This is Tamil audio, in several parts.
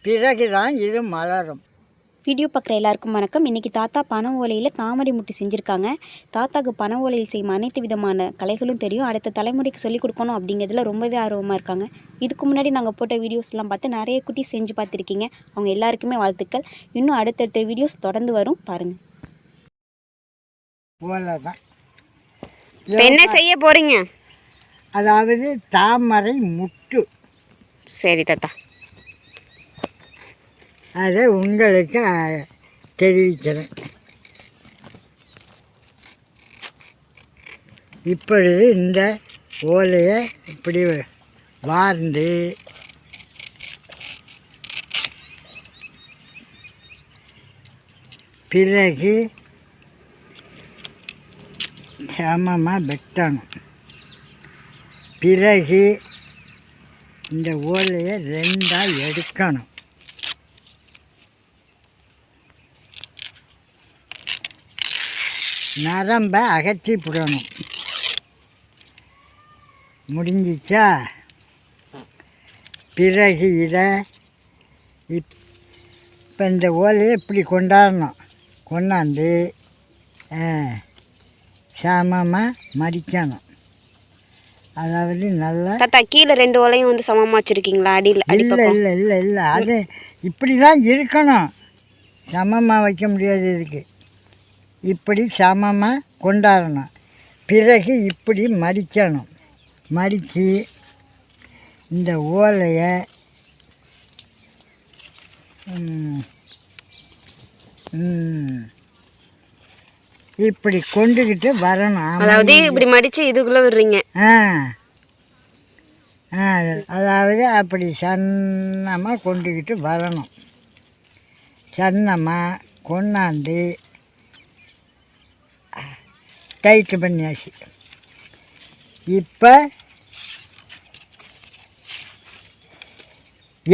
பிறகுதான் இது மலரும். வீடியோ பார்க்குற எல்லாருக்கும் வணக்கம். இன்றைக்கி தாத்தா பனை ஓலையில் தாமரை முட்டி செஞ்சுருக்காங்க. தாத்தாவுக்கு பனை ஓலையில் செய்யும் அனைத்து விதமான கலைகளும் தெரியும். அடுத்த தலைமுறைக்கு சொல்லிக் கொடுக்கணும் அப்படிங்கிறதுல ரொம்பவே ஆர்வமாக இருக்காங்க. இதுக்கு முன்னாடி நாங்கள் போட்ட வீடியோஸ்லாம் பார்த்து நிறைய குட்டி செஞ்சு பார்த்துருக்கீங்க. அவங்க எல்லாருக்குமே வாழ்த்துக்கள். இன்னும் அடுத்தடுத்த வீடியோஸ் தொடர்ந்து வரும், பாருங்கள். ஓலை தான். என்ன செய்ய போகிறீங்க? அதாவது தாமரை முட்டு. சரி தாத்தா, அதை உங்களுக்கு தெரிவிக்கிறேன். இப்பொழுது இந்த ஓலையை இப்படி வார்ந்து பிறகு சமமாக வெட்டணும். பிறகு இந்த ஓலையை ரெண்டாக எடுக்கணும். நரம்பை அகற்றி விடணும். முடிஞ்சிச்சா? பிறகு இதை இப்போ இந்த ஓலையை இப்படி கொண்டாந்து சமமாக மடிக்கணும். அதாவது நல்லா தாத்தா கீழே ரெண்டு ஓலையும் வந்து சமமாக வச்சுருக்கீங்களா? அடியில் இல்லை இல்லை இல்லை இல்லை, அது இப்படி தான் இருக்கணும். சமமாக வைக்க முடியாது. இதுக்கு இப்படி சமமாக கொண்டாடணும். பிறகு இப்படி மடிக்கணும். மடித்து இந்த ஓலையை இப்படி கொண்டுக்கிட்டு வரணும். அதாவது இப்படி மடித்து இதுக்குள்ளே விடுறீங்க. அதாவது அப்படி சன்னமாக கொண்டுக்கிட்டு வரணும். சன்னமாக கொண்டாந்து டைட்டு பண்ணியாச்சு. இப்போ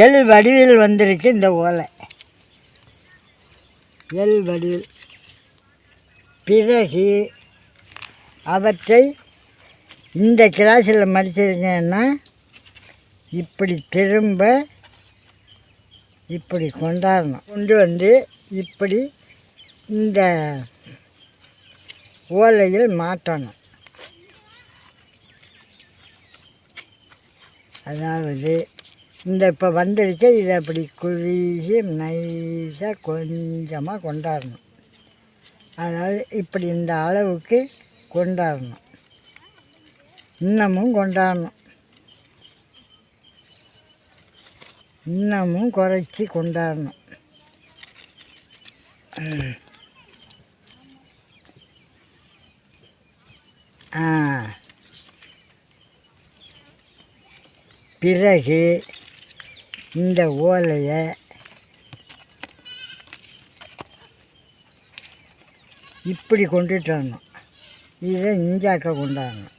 எல் வடிவில் வந்திருக்கு இந்த ஓலை. எல் வடிவில். பிறகு அவற்றை இந்த கிராஸில் மடிச்சிருக்கேன்னா இப்படி திரும்ப இப்படி கொண்டு வந்து இப்படி இந்த ஓலையில் மாட்டணும். அதாவது இந்த இப்போ வந்திருக்க இதை அப்படி குறுகி நைஸாக கொஞ்சமாக கொண்டாடணும். அதாவது இப்படி இந்த அளவுக்கு கொண்டாடணும். இன்னமும் கொண்டாடணும். இன்னமும் குறைச்சி கொண்டாடணும். பிறகு இந்த ஓலையை இப்படி கொண்டுட்டு வரணும். இதை இஞ்சாக்க கொண்டாடணும்.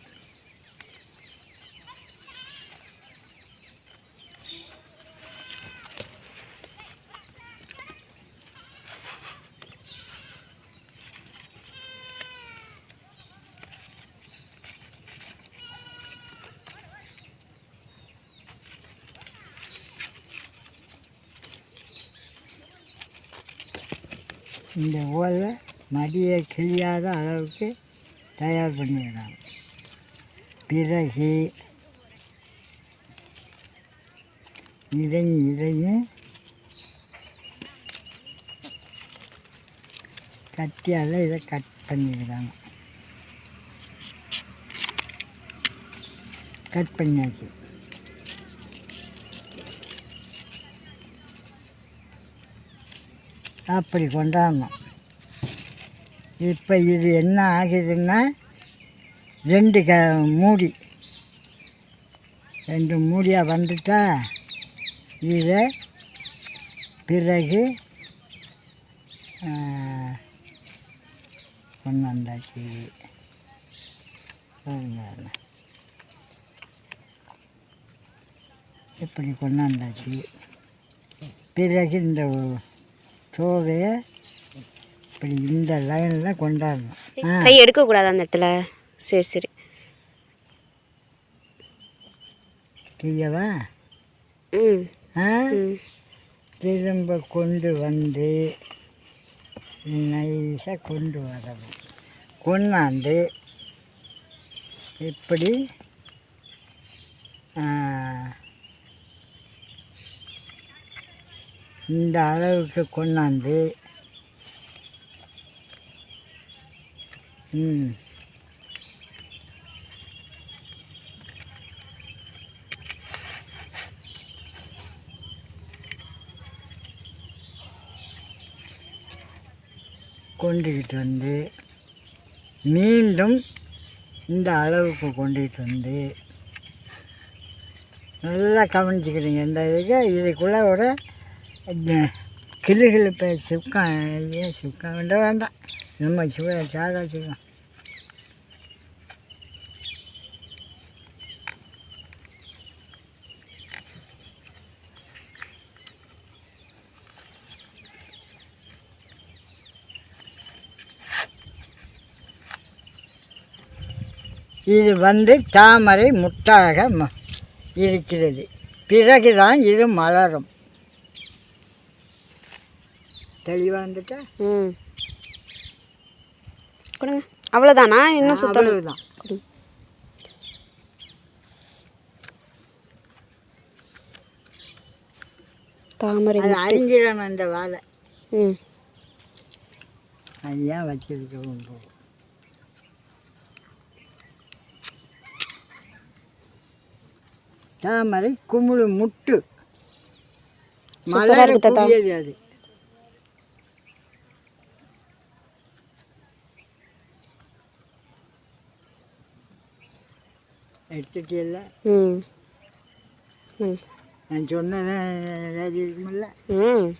இந்த ஓலை மடியை கிழியாத அளவுக்கு தயார் பண்ணிடுறாங்க. பிறகு இதையும் கத்தியால் இதை கட் பண்ணிடுறாங்க. கட் பண்ணியாச்சு. அப்படி கொண்டாடணும். இப்போ இது என்ன ஆகுதுன்னா ரெண்டு மூடியாக வந்துட்டா இதை பிறகு கொண்டாந்தாச்சு. இப்படி கொண்டாந்தாச்சு. பிறகு இந்த சோவையை இப்படி இந்த லைனில் கொண்டாடணும். கை எடுக்கக்கூடாது அந்த இடத்துல. சரி சரி. செய்யவா? திரும்ப கொண்டு வந்து நைஸாக கொண்டு வரணும். கொண்டாந்து இப்படி இந்த அளவுக்கு கொண்டாந்து கொண்டுக்கிட்டு வந்து மீண்டும் இந்த அளவுக்கு கொண்டுக்கிட்டு வந்து நல்லா கவனிச்சுக்கிறீங்க. இந்த இதுக்குள்ளே ஒரு கிளுகிழப்பை சுக்கம் வேண்டாம், நம்ம சாதா சுக்கம். இது வந்து தாமரை முட்டாக இருக்கிறது. பிறகுதான் இது மலரும். தெளிவாக வந்துட்டா கொடுங்க. அவ்வளோதானா? இன்னும் சுத்தம் தான். தாமரை அது அறிஞ்சிடணும் அந்த வாழை. ம், அது ஏன் வச்சிருக்கவும் போகும். தாமரை குமுழு முட்டு மலரக்கூடியது. அது எடுத்துட்டியல்ல? ம், ம், நான் சொன்னதான் இருக்குமில்ல. ம்.